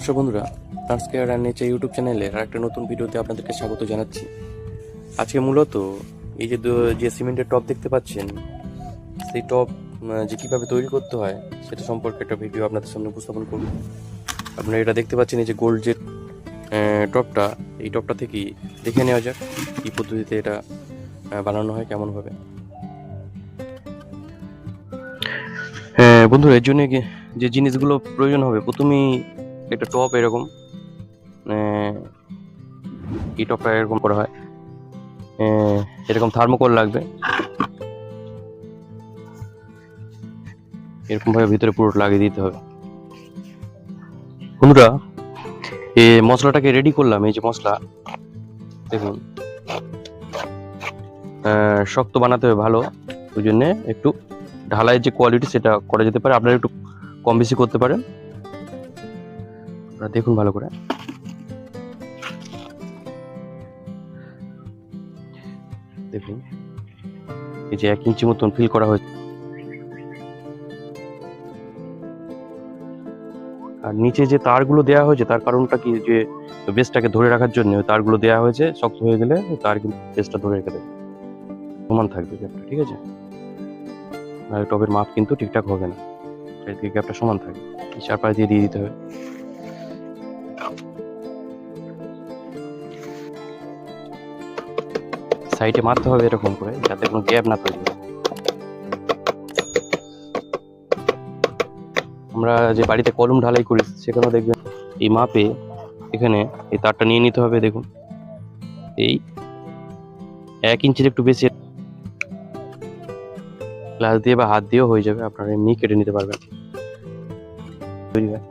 নমস্কার বন্ধুরা, ট্রান্সকেয়ার and nature YouTube চ্যানেলের আরেকটা নতুন ভিডিওতে আপনাদেরকে স্বাগত জানাচ্ছি। আজকে মূলত এই যে সিমেন্টের টব দেখতে পাচ্ছেন, সেই টব যে কীভাবে তৈরি করতে হয় সেটা সম্পর্কে একটা ভিডিও আপনাদের সামনে উপস্থাপন করব। আপনারা এটা দেখতে পাচ্ছেন, এই যে গোল্ড যে টবটা, এই টবটা থেকেই দেখে নেওয়া যাক কী পদ্ধতিতে এটা বানানো হয়, কেমনভাবে। বন্ধুরা, এর জন্য যে জিনিসগুলো প্রয়োজন হবে, প্রথমেই একটা টপ এরকম, এই টপটা এরকম করা হয়, এরকম থার্মোকল লাগবে, এরকম ভাবে ভিতরে পুরো লাগিয়ে দিতে হবে। বন্ধুরা, এই মশলাটাকে রেডি করলাম। এই যে মশলা দেখুন, শক্ত বানাতে হবে ভালো, ওই জন্য একটু ঢালাইয়ের যে কোয়ালিটি সেটা করা যেতে পারে, আপনারা একটু কম বেশি করতে পারেন। আপনারা দেখুন ভালো করে। দেখুন, এই যে 1 ইঞ্চি মতন ফিল করা হয়েছে। আর নিচে যে তারগুলো দেওয়া হয়েছে, তার কারণটা কি, যে বেসটাকে ধরে রাখার জন্য তারগুলো দেওয়া হয়েছে। শক্ত হয়ে গেলে তার কিন্তু বেসটা ধরে রেখে দেবে, সমান থাকবে গ্যাপটা, ঠিক আছে? আর টবের মাপ কিন্তু ঠিকঠাক হবে না, এদিকে গ্যাপটা সমান থাকে। চারপাশ দিয়ে দিতে হবে। সাইডে মারতে হবে এরকম করে, যাতে কোনো গ্যাপ না তৈরি হয়। আমরা যে বাড়িতে কলম ঢালাই করি, সেখানেও দেখবেন এই মাপে এখানে এই তারটা নিয়ে নিতে হবে। দেখুন, এই 1 ইঞ্চির একটু বেশি, গ্লাস দিয়ে বা হাত দিয়েও হয়ে যাবে, আপনারা এমনি কেটে নিতে পারবেন। তৈরি হয়।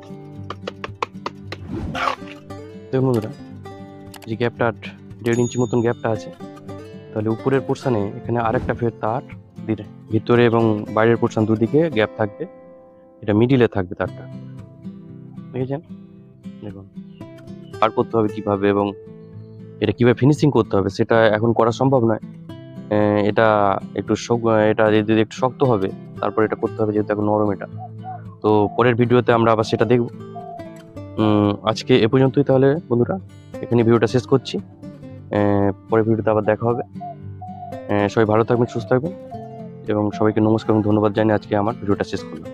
দেখুন বন্ধুরা, যে গ্যাপটা 1.5 ইঞ্চি মতন গ্যাপটা আছে, তাহলে উপরের পোর্শনে এখানে আরেকটা ফের তার দিলে, ভিতরে এবং বাইরের পোর্শন দুদিকে গ্যাপ থাকবে, এটা মিডিলে থাকবে তারটা, দেখেছেন? দেখুন, আর করতে হবে কিভাবে এবং এটা কিভাবে ফিনিশিং করতে হবে সেটা এখন করা সম্ভব নয়। এটা একটু এটা যদি একটু শক্ত হবে, তারপর এটা করতে হবে, যেহেতু এখন নরম এটা। তো পরের ভিডিওতে আমরা আবার সেটা দেখব। আজকে এ পর্যন্তই তাহলে বন্ধুরা, এখানে ভিডিওটা শেষ করছি। পরের ভিডিওতে আবার দেখা হবে। সবাই ভালো থাকবেন, সুস্থ থাকবেন, এবং সবাইকে নমস্কার এবং ধন্যবাদ জানিয়ে আজকে আমার ভিডিওটা শেষ করলাম।